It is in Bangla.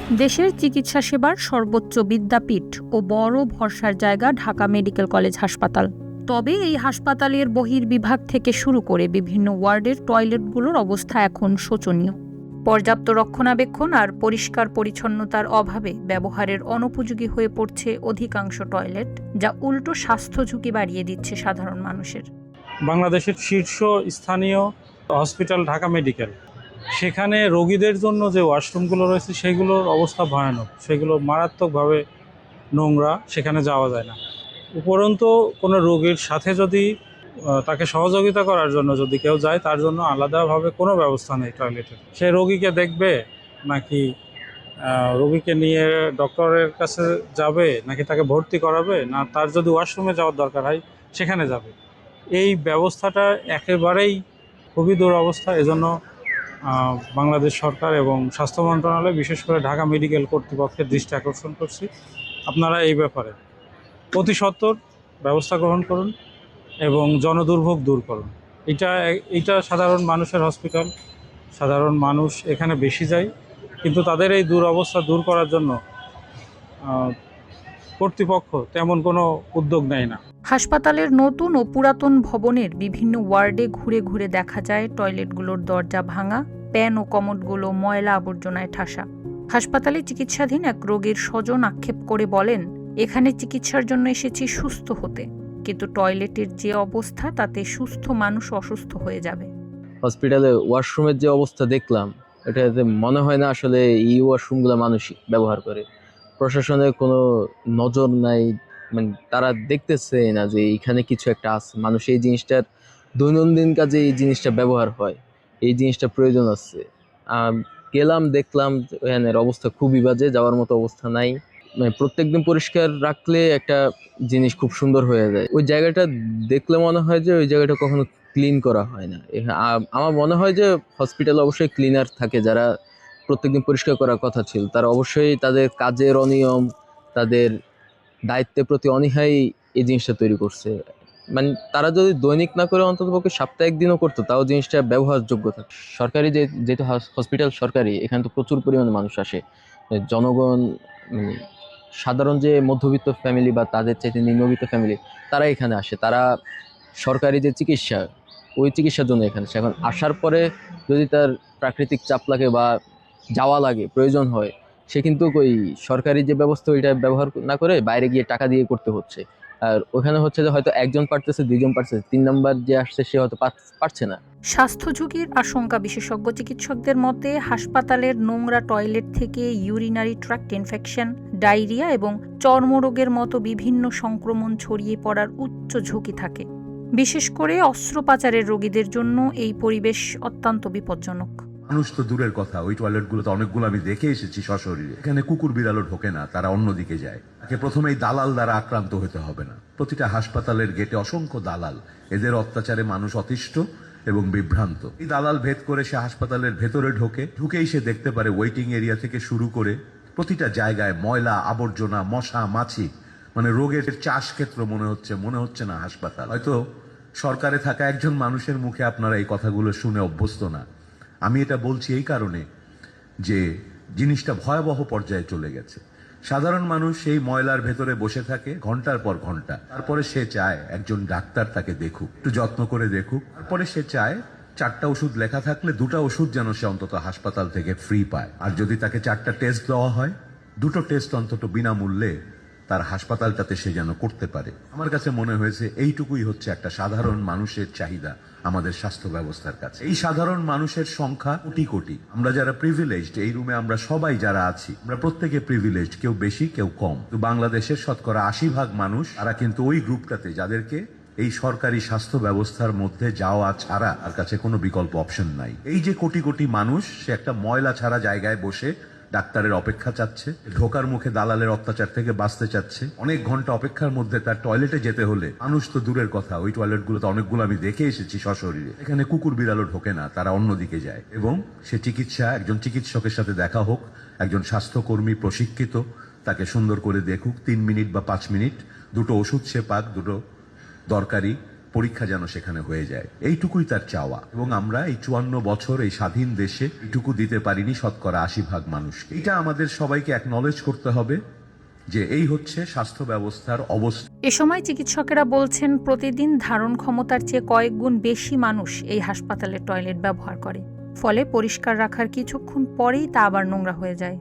দেশের চিকিৎসা সেবার সর্বোচ্চ বিদ্যাপীঠ ও বড় ভরসার জায়গা ঢাকা মেডিকেল কলেজ হাসপাতাল। তবে এই হাসপাতালের বহির্বিভাগ থেকে শুরু করে বিভিন্ন ওয়ার্ডের টয়লেটগুলোর অবস্থা এখন শোচনীয়। পর্যাপ্ত রক্ষণাবেক্ষণ আর পরিষ্কার পরিচ্ছন্নতার অভাবে ব্যবহারের অনুপযোগী হয়ে পড়ছে অধিকাংশ টয়লেট, যা উল্টো স্বাস্থ্য ঝুঁকি বাড়িয়ে দিচ্ছে সাধারণ মানুষের। বাংলাদেশের শীর্ষ স্থানীয় হসপিটাল ঢাকা মেডিকেল, সেখানে রোগীদের জন্য যে ওয়াশরুমগুলো রয়েছে সেগুলোর অবস্থা ভয়ানক, সেগুলো মারাত্মকভাবে নোংরা, সেখানে যাওয়া যায় না। উপরন্তু কোনো রোগীর সাথে যদি তাকে সহযোগিতা করার জন্য যদি কেউ যায়, তার জন্য আলাদাভাবে কোনো ব্যবস্থা নেই টয়লেটের। সে রোগীকে দেখবে নাকি রোগীকে নিয়ে ডক্টরের কাছে যাবে, নাকি তাকে ভর্তি করাবে, না তার যদি ওয়াশরুমে যাওয়ার দরকার হয় সেখানে যাবে। এই ব্যবস্থাটা একেবারেই খুবই দুরবস্থা। এজন্য বাংলাদেশ সরকার এবং স্বাস্থ্য মন্ত্রণালয়, বিশেষ করে ঢাকা মেডিকেল কর্তৃপক্ষের দৃষ্টি আকর্ষণ করছি, আপনারা এই ব্যাপারে অতি সত্বর ব্যবস্থা গ্রহণ করুন এবং জনদুর্ভোগ দূর করুন। এটা সাধারণ মানুষের হসপিটাল, সাধারণ মানুষ এখানে বেশি যায়, কিন্তু তাদের এই দুরবস্থা দূর করার জন্য কর্তৃপক্ষ তেমন কোনো উদ্যোগ নেয় না। হাসপাতালের নতুন ও পুরাতন ভবনের বিভিন্ন ওয়ার্ডে ঘুরে ঘুরে দেখা যায় টয়লেটগুলোর দরজা ভাঙা, প্যান ও কমোডগুলো ময়লা আবর্জনায় ঠাসা। হাসপাতালে চিকিৎসাধীন এক রোগীর স্বজন আক্ষেপ করে বলেন, এখানে চিকিৎসার জন্য এসেছি সুস্থ হতে, কিন্তু টয়লেটের যে অবস্থা তাতে সুস্থ মানুষ অসুস্থ হয়ে যাবে। হসপিটালে ওয়াশরুমের যে অবস্থা দেখলাম, এটাতে মনে হয় না আসলে এই ওয়াশরুমগুলো মানুষ ব্যবহার করে। প্রশাসনের কোনো নজর নাই, মানে তারা দেখতেছে না যে এখানে কিছু একটা আছে। মানুষ এই জিনিসটার দৈনন্দিন কাজে এই জিনিসটা ব্যবহার হয়, এই জিনিসটা প্রয়োজন আছে। গেলাম, দেখলাম এখানের অবস্থা খুবই বাজে, যাওয়ার মতো অবস্থা নাই। মানে প্রত্যেকদিন পরিষ্কার রাখলে একটা জিনিস খুব সুন্দর হয়ে যায়। ওই জায়গাটা দেখলে মনে হয় যে ওই জায়গাটা কখনো ক্লিন করা হয় না। আমার মনে হয় যে হসপিটালে অবশ্যই ক্লিনার থাকে, যারা প্রত্যেকদিন পরিষ্কার করার কথা ছিল। তারা অবশ্যই তাদের কাজের অনিয়ম, তাদের দায়িত্বের প্রতি অনীহাই এই জিনিসটা তৈরি করছে। মানে তারা যদি দৈনিক না করে অন্ততপক্ষে সপ্তাহে একদিনও করতো, তাও জিনিসটা ব্যবহারযোগ্য থাকে। সরকারি যেহেতু হসপিটাল সরকারি, এখানে তো প্রচুর পরিমাণে মানুষ আসে। জনগণ, মানে সাধারণ যে মধ্যবিত্ত ফ্যামিলি বা তাদের চাইতে নিম্নবিত্ত ফ্যামিলি, তারা এখানে আসে। তারা সরকারি যে চিকিৎসা, ওই চিকিৎসার জন্য এখানে আসে। এখন আসার পরে যদি তার প্রাকৃতিক চাপ লাগে বা যাওয়া লাগে, প্রয়োজন হয়, সে কিন্তু ওই সরকারি যে ব্যবস্থা ওইটা ব্যবহার না করে বাইরে গিয়ে টাকা দিয়ে করতে হচ্ছে। আর ওখানে হচ্ছে যে হয়তো একজন পারতেছে, দুইজন পারতেছে, 3 নাম্বার যে আসছে সে হয়তো পারছে না। স্বাস্থ্য ঝুঁকির আশঙ্কা বিশেষজ্ঞ চিকিৎসকদের মতে, হাসপাতালের নোংরা টয়লেট থেকে ইউরিনারি ট্র্যাক্ট ইনফেকশন, ডায়রিয়া এবং চর্মরোগের মতো বিভিন্ন সংক্রমণ ছড়িয়ে পড়ার উচ্চ ঝুঁকি থাকে। বিশেষ করে অস্ত্রোপচারের রোগীদের জন্য এই পরিবেশ অত্যন্ত বিপজ্জনক। মানুষ তো দূরের কথা, ওই টয়লেটগুলোতে অনেকগুলো আমি দেখে এসেছি সশরীরে। এখানে কুকুর বিড়ালও ঢোকে না, তারা অন্যদিকে যায়। তাকে প্রথমেই দালাল দ্বারা আক্রান্ত হতে হবে না। প্রতিটা হাসপাতালের গেটে অসংখ্য দালাল, এদের অত্যাচারে মানুষ অতিষ্ঠ এবং বিভ্রান্ত। এই দালাল ভেদ করে সে হাসপাতালের ভেতরে ঢুকেই সে দেখতে পারে ওয়েটিং এরিয়া থেকে শুরু করে প্রতিটা জায়গায় ময়লা আবর্জনা, মশা মাছি, মানে রোগের চাষ ক্ষেত্র মনে হচ্ছে না হাসপাতাল। হয়তো সরকারে থাকা একজন মানুষের মুখে আপনারা এই কথাগুলো শুনে অভ্যস্ত না। আমি এটা বলছি এই কারণে যে জিনিসটা ভয়াবহ পর্যায়ে চলে গেছে। সাধারণ মানুষ সেই ময়লার ভেতরে বসে থাকে ঘন্টার পর ঘন্টা। তারপরে সে চায় একজন ডাক্তার তাকে দেখুক, একটু যত্ন করে দেখুক। তারপরে সে চায় 4টা ওষুধ লেখা থাকলে 2টা ওষুধ যেন সে অন্তত হাসপাতাল থেকে ফ্রি পায়। আর যদি তাকে 4টা টেস্ট দেওয়া হয়, 2টো টেস্ট অন্তত বিনামূল্যে তার হাসপাতালটাতে সে যেন করতে পারে। আমার কাছে মনে হয়েছে এইটুকুই হচ্ছে একটা সাধারণ মানুষের চাহিদা আমাদের স্বাস্থ্য ব্যবস্থার কাছে। এই সাধারণ মানুষের সংখ্যা কোটি কোটি। আমরা যারা প্রিভিলেজড, এই রুমে আমরা সবাই যারা আছি, আমরা প্রত্যেকে প্রিভিলেজড, কেউ বেশি কেউ কম। তো বাংলাদেশের শতকরা 80% মানুষ, তারা কিন্তু ওই গ্রুপটাতে যাদেরকে এই সরকারি স্বাস্থ্য ব্যবস্থার মধ্যে যাওয়া ছাড়া আর কাছে কোনো বিকল্প অপশন নাই। এই যে কোটি কোটি মানুষ, সে একটা ময়লা ছাড়া জায়গায় বসে ডাক্তারের অপেক্ষা চাচ্ছে, ঢোকার মুখে দালালের অত্যাচার থেকে বাঁচতে চাচ্ছে। অনেক ঘন্টা অপেক্ষার মধ্যে তার টয়লেটে যেতে হলে, মানুষ তো দূরের কথা, ওই টয়লেটগুলোতে অনেকগুলো আমি দেখে এসেছি সশরীরে। এখানে কুকুর বিড়ালও ঢোকে না, তারা অন্যদিকে যায়। এবং সে চিকিৎসা, একজন চিকিৎসকের সাথে দেখা হোক, একজন স্বাস্থ্যকর্মী প্রশিক্ষিত তাকে সুন্দর করে দেখুক, 3 মিনিট বা 5 মিনিট, 2টো ওষুধ সে পাক, 2টো দরকারি পরীক্ষা যেন সেখানে হয়ে যায়, এইটুকুই তার চাওয়া। এবং আমরা এই 54 বছর এই স্বাধীন দেশে এইটুকু দিতে পারিনি 80% মানুষকে। এটা আমাদের সবাইকে অ্যাকনলেজ করতে হবে যে এই হচ্ছে স্বাস্থ্য ব্যবস্থার অবস্থা। এ সময় চিকিৎসকেরা বলছেন, প্রতিদিন ধারণ ক্ষমতার চেয়ে কয়েক গুণ বেশি মানুষ এই হাসপাতালের টয়লেট ব্যবহার করে। ফলে পরিষ্কার রাখার কিছুক্ষণ পরেই তা আবার নোংরা হয়ে যায়।